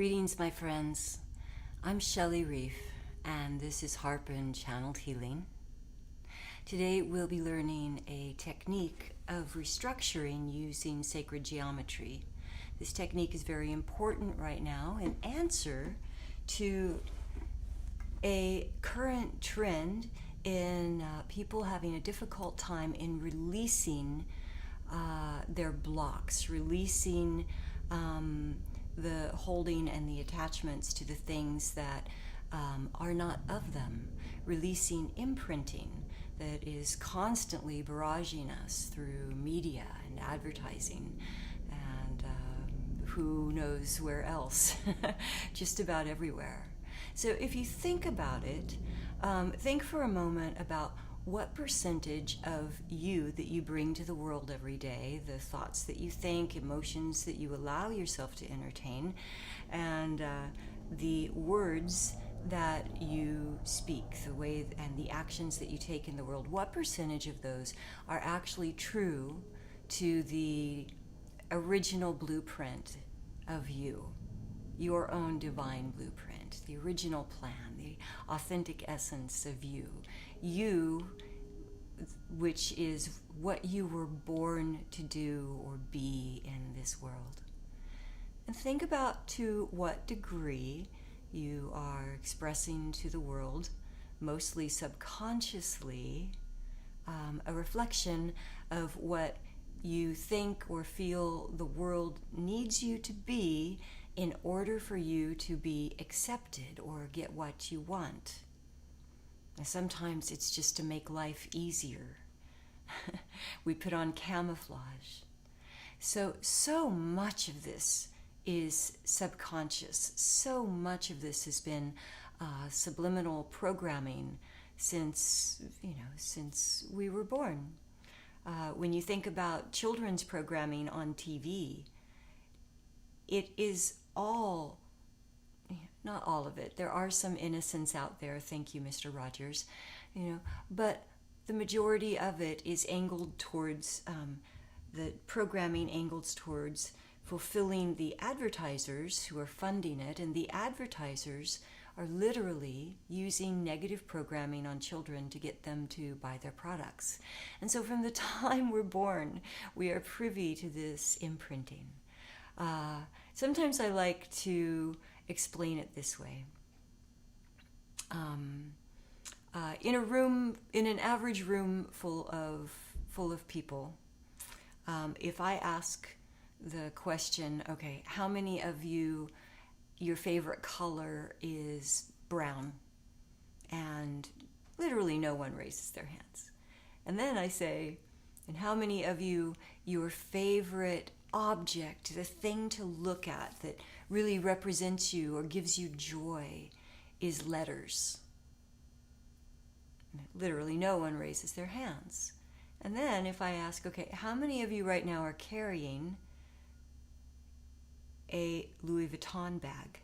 Greetings, my friends. I'm Shelly Reef, and this is Harp and Channeled Healing. Today we'll be learning a technique of restructuring using sacred geometry. This technique is very important right now in answer to a current trend in people having a difficult time in releasing their blocks, releasing the holding and the attachments to the things that are not of them, releasing imprinting that is constantly barraging us through media and advertising and who knows where else, just about everywhere. So if you think about it, think for a moment about what percentage of you that you bring to the world every day, the thoughts that you think, emotions that you allow yourself to entertain, and the words that you speak, the way and the actions that you take in the world, what percentage of those are actually true to the original blueprint of you, your own divine blueprint, the original plan, the authentic essence of you, which is what you were born to do or be in this world. And think about to what degree you are expressing to the world, mostly subconsciously, a reflection of what you think or feel the world needs you to be in order for you to be accepted or get what you want. And sometimes it's just to make life easier. We put on camouflage. So much of this is subconscious. So much of this has been subliminal programming since we were born. When you think about children's programming on TV, it is all, not all of it. There are some innocents out there, thank you, Mr. Rogers, but the majority of it is angled towards, the programming angles towards fulfilling the advertisers who are funding it, and the advertisers are literally using negative programming on children to get them to buy their products. And so from the time we're born, we are privy to this imprinting. Sometimes I like to explain it this way. In an average room full of people, if I ask the question, okay, how many of you, your favorite color is brown? And literally no one raises their hands. And then I say, and how many of you, your favorite object, the thing to look at that really represents you or gives you joy, is letters? Literally no one raises their hands. And then if I ask, okay, how many of you right now are carrying a Louis Vuitton bag?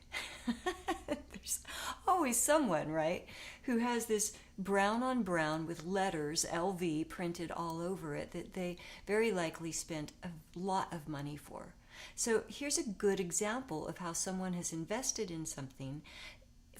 There's always someone, right, who has this brown on brown with letters LV printed all over it that they very likely spent a lot of money for. So here's a good example of how someone has invested in something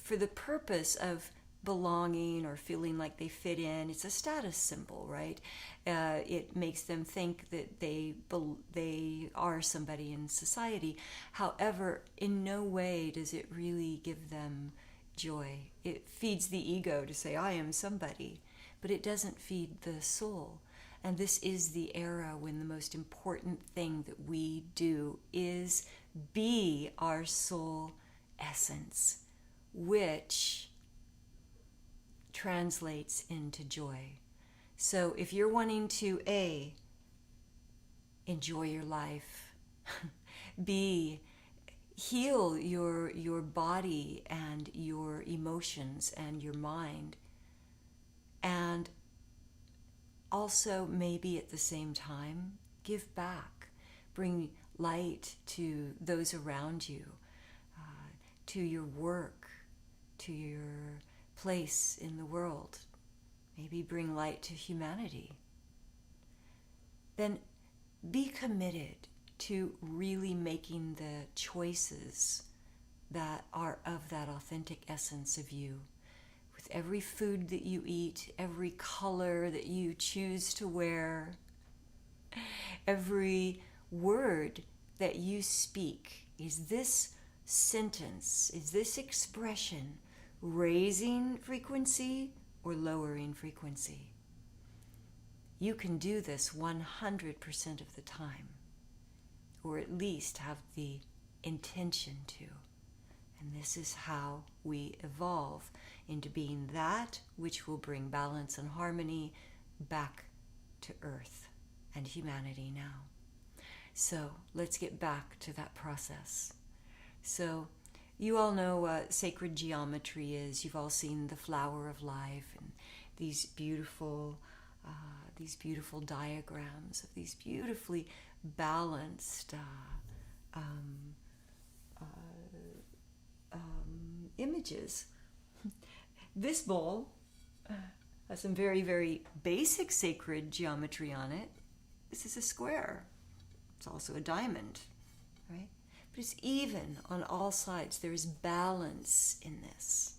for the purpose of belonging or feeling like they fit in. It's a status symbol, right? It makes them think that they are somebody in society. However, in no way does it really give them joy. It feeds the ego to say, I am somebody, but it doesn't feed the soul. And this is the era when the most important thing that we do is be our soul essence, which translates into joy. So if you're wanting to A, enjoy your life, B, heal your body and your emotions and your mind, and also maybe at the same time give back, bring light to those around you, to your work, to your place in the world, maybe bring light to humanity, then be committed to really making the choices that are of that authentic essence of you. With every food that you eat, every color that you choose to wear, every word that you speak, is this sentence, is this expression raising frequency or lowering frequency? You can do this 100% of the time, or at least have the intention to. And this is how we evolve into being that which will bring balance and harmony back to Earth and humanity now. So let's get back to that process. So you all know what sacred geometry is. You've all seen the flower of life and these beautiful diagrams of these beautifully balanced images. This bowl has some very, very basic sacred geometry on it. This is a square. It's also a diamond, right? But it's even on all sides. There is balance in this.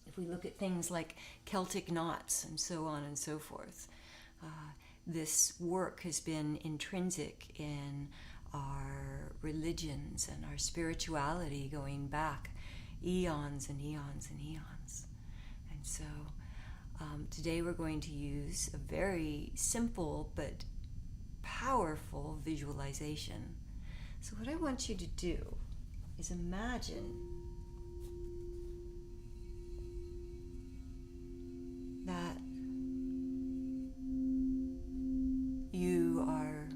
If we look at things like Celtic knots and so on and so forth, this work has been intrinsic in our religions and our spirituality going back eons and eons and eons. And so today we're going to use a very simple but powerful visualization. So what I want you to do is imagine that you are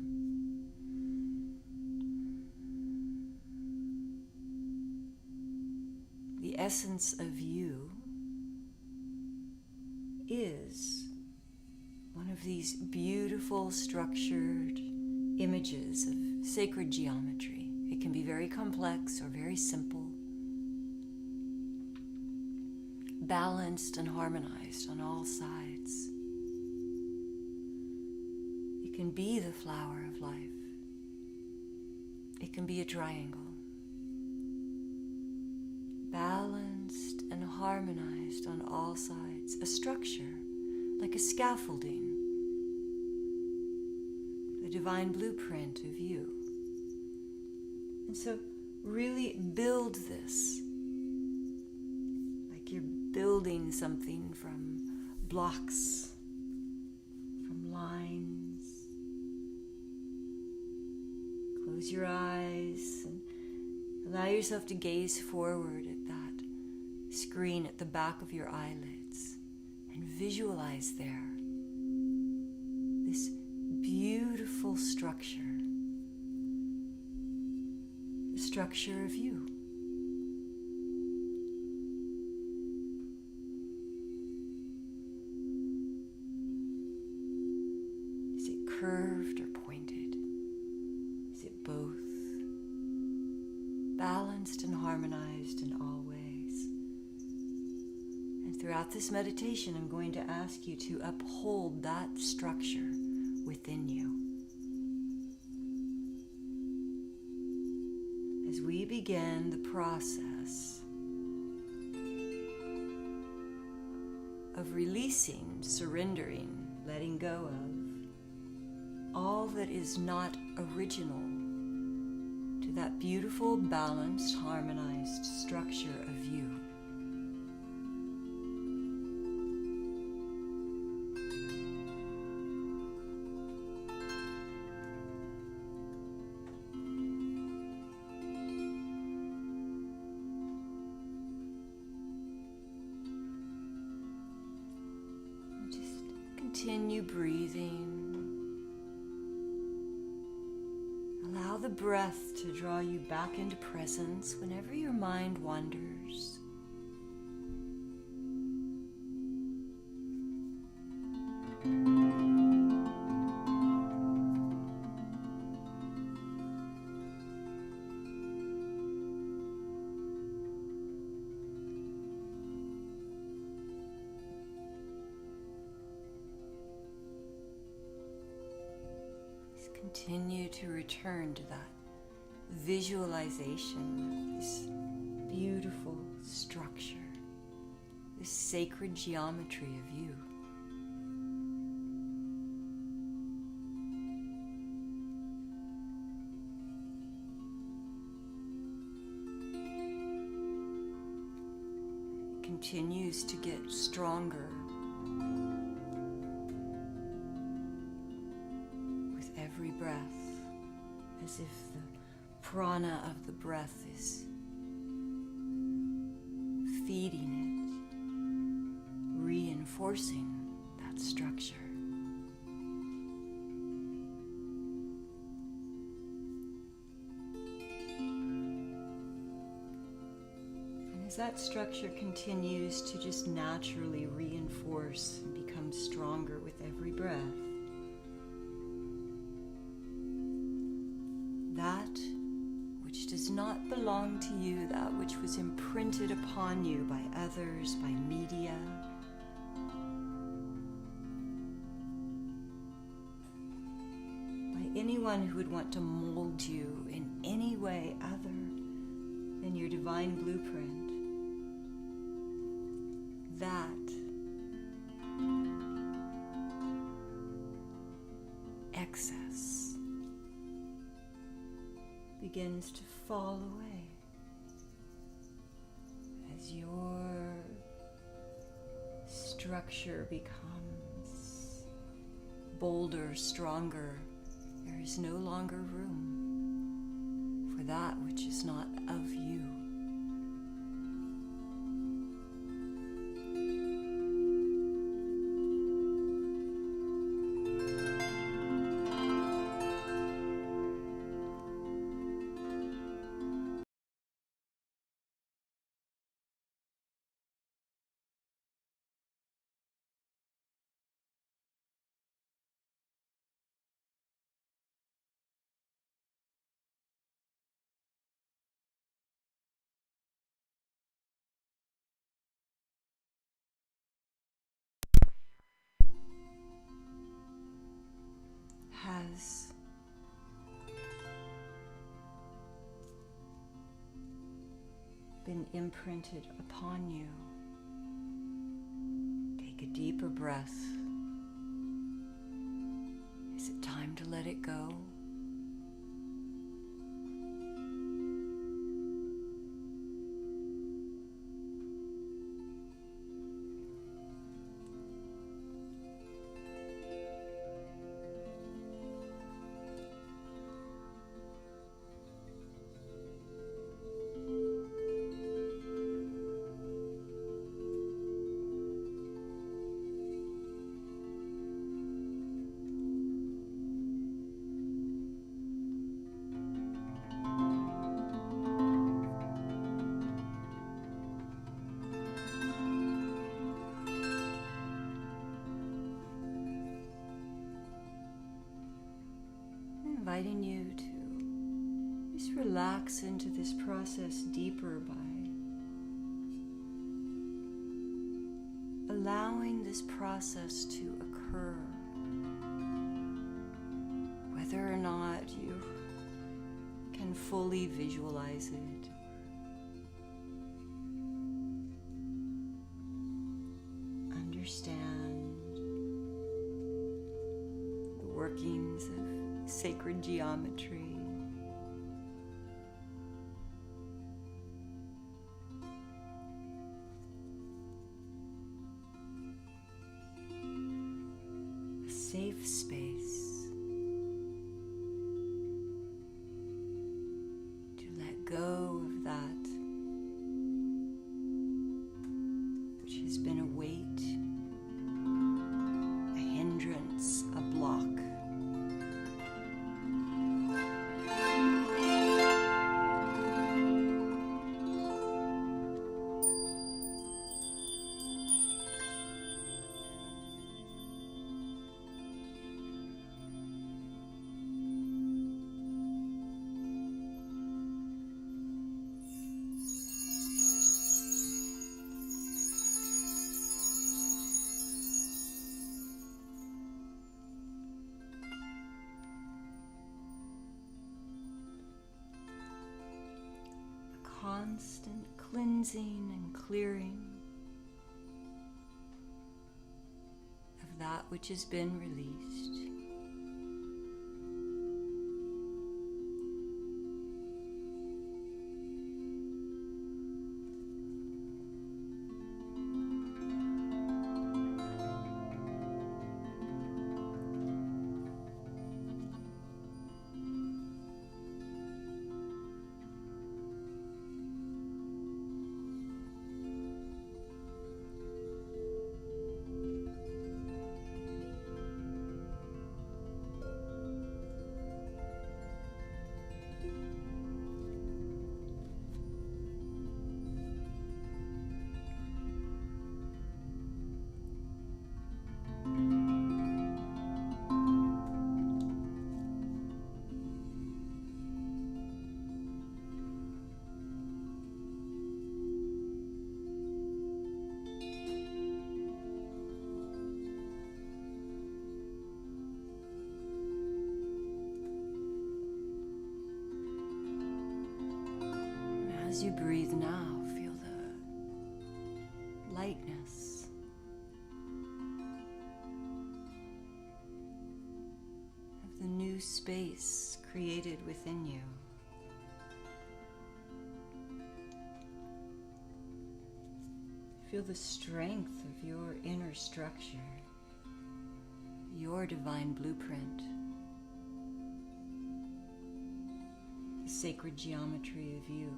the essence of you is one of these beautiful structured images of sacred geometry. It can be very complex or very simple, balanced and harmonized on all sides. It can be the flower of life. It can be a triangle, balanced and harmonized on all sides, a structure like a scaffolding, the divine blueprint of you. And so really build this like you're building something from blocks, from lines. Close your eyes and allow yourself to gaze forward at that screen at the back of your eyelids and visualize there this beautiful structure, the structure of you. Is it curved or pointed? Is it both? Balanced and harmonized in all ways. And throughout this meditation, I'm going to ask you to uphold that structure within you. As we begin the process of releasing, surrendering, letting go of all that is not original to that beautiful, balanced, harmonized structure of you. Continue breathing. Allow the breath to draw you back into presence whenever your mind wanders. Continue to return to that visualization of this beautiful structure, this sacred geometry of you. It continues to get stronger with every breath, as if the prana of the breath is feeding it, reinforcing that structure. And as that structure continues to just naturally reinforce and become stronger with every breath, that which does not belong to you, that which was imprinted upon you by others, by media, by anyone who would want to mold you in any way other than your divine blueprint, that excess begins to fall away as your structure becomes bolder, stronger. There is no longer room for that which is not of you. Has been imprinted upon you. Take a deeper breath. Is it time to let it go? Inviting you to just relax into this process deeper by allowing this process to occur, whether or not you can fully visualize it. Understand the workings of sacred geometry. A safe space to let go of that which has been a weight, a hindrance, a block. constant cleansing and clearing of that which has been released. As you breathe now, feel the lightness of the new space created within you. Feel the strength of your inner structure, your divine blueprint, the sacred geometry of you.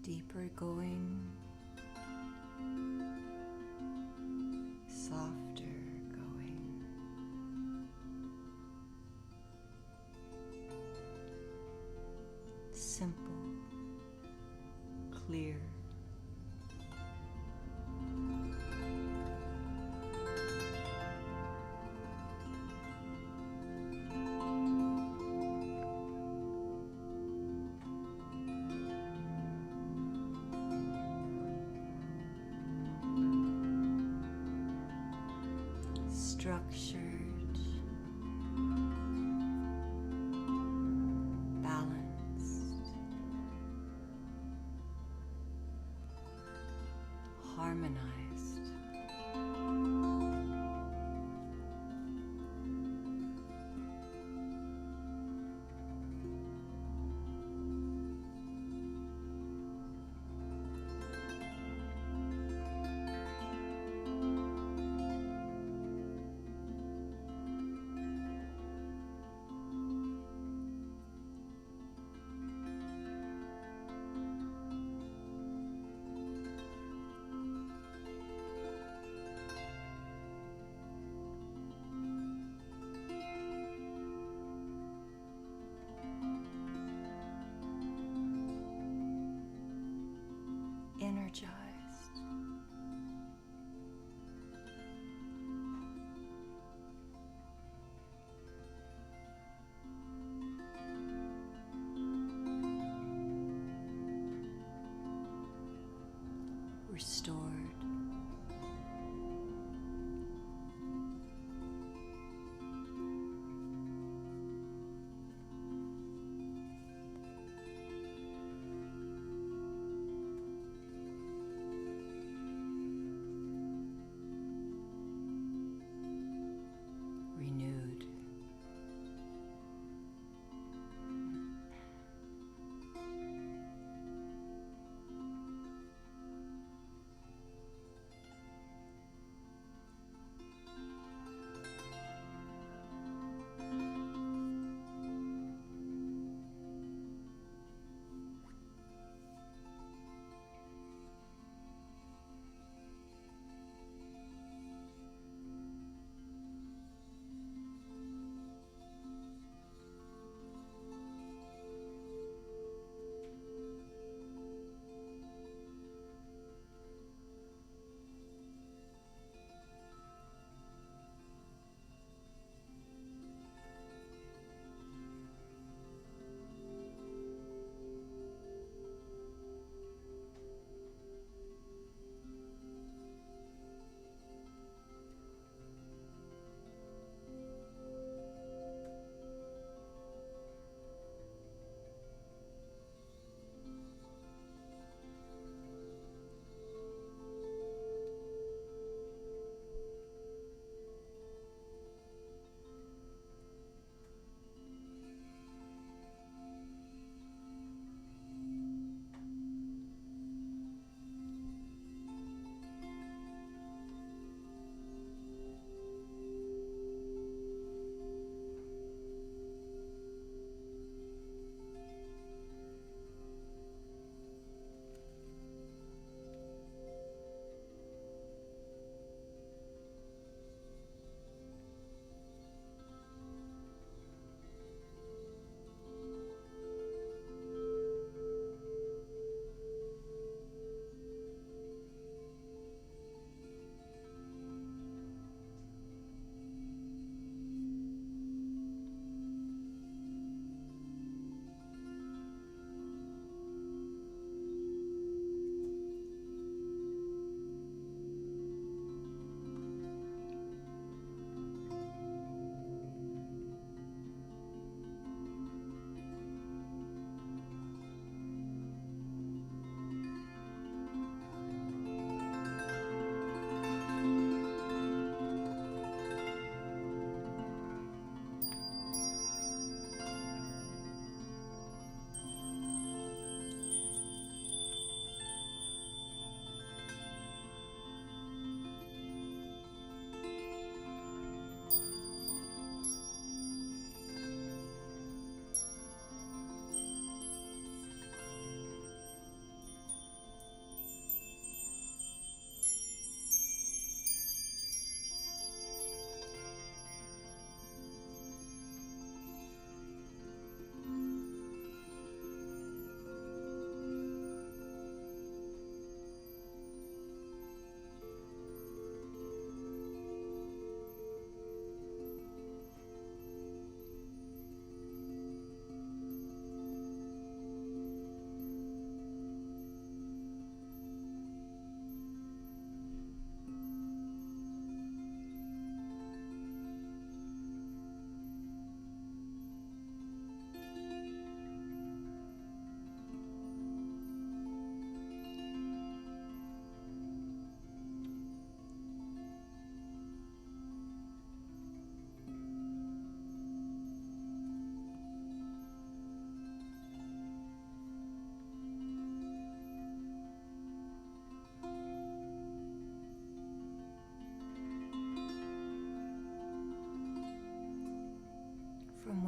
Deeper going, softer going, simple, clear. Structured, balanced, harmonized.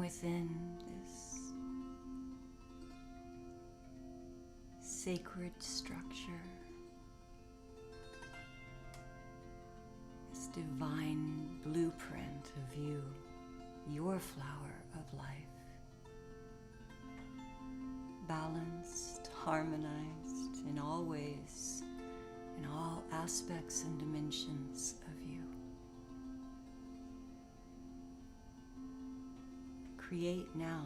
within this sacred structure, this divine blueprint of you, your flower of life, balanced, harmonized in all ways, in all aspects and dimensions of you. Create now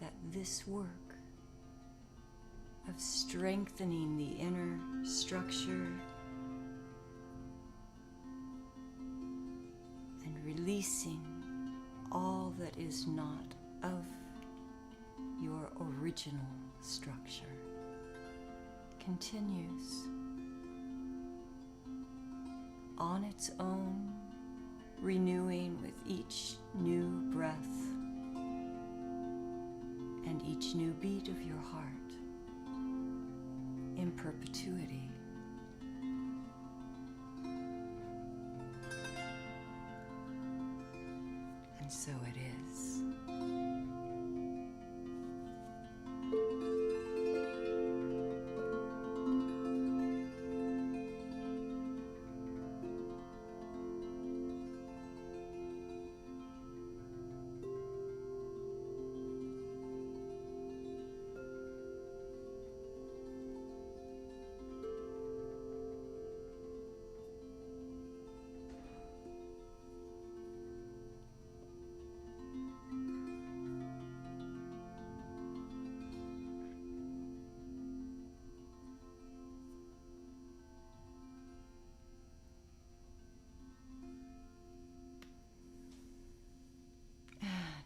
that this work of strengthening the inner structure and releasing all that is not of your original structure continues on its own, renewing with each new breath and each new beat of your heart in perpetuity. And so it is.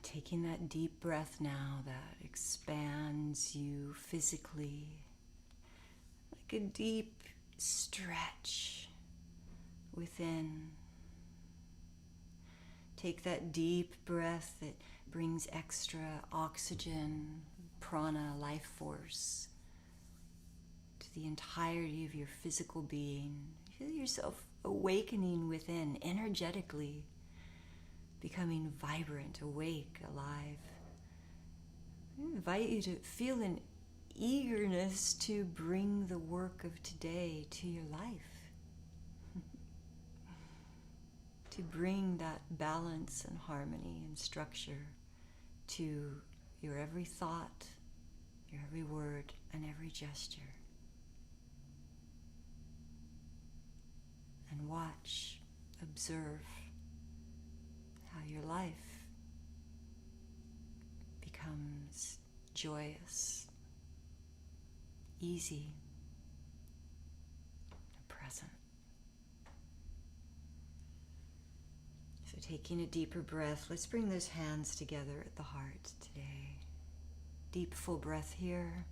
Taking that deep breath now that expands you physically, like a deep stretch within. Take that deep breath that brings extra oxygen, prana, life force to the entirety of your physical being. Feel yourself awakening within, energetically, becoming vibrant, awake, alive. I invite you to feel an eagerness to bring the work of today to your life. To bring that balance and harmony and structure to your every thought, your every word, and every gesture. And watch, observe how your life becomes joyous, easy, and present. So taking a deeper breath, let's bring those hands together at the heart today. Deep, full breath here.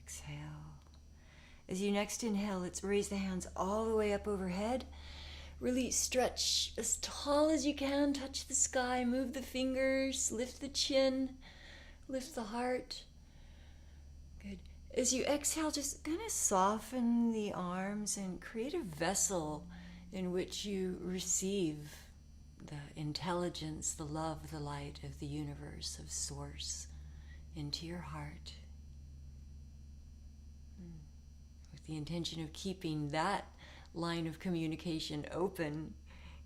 Exhale. As you next inhale, let's raise the hands all the way up overhead. Really stretch as tall as you can, touch the sky, move the fingers, lift the chin, lift the heart. Good. As you exhale, just kind of soften the arms and create a vessel in which you receive the intelligence, the love, the light of the universe, of Source, into your heart. With the intention of keeping that line of communication open,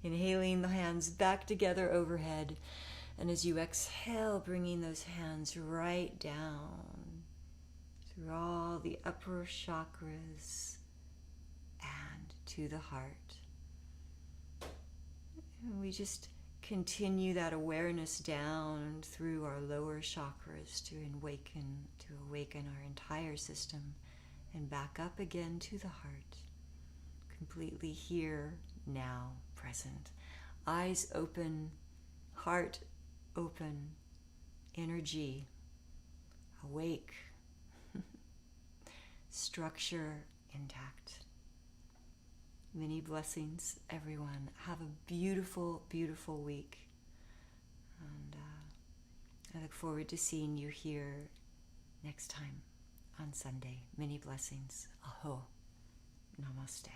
inhaling the hands back together overhead, and as you exhale, bringing those hands right down through all the upper chakras and to the heart. And we just continue that awareness down through our lower chakras to awaken our entire system, and back up again to the heart. Completely here, now, present. Eyes open, heart open, energy awake, structure intact. Many blessings, everyone. Have a beautiful, beautiful week. And I look forward to seeing you here next time on Sunday. Many blessings. Aho. Namaste.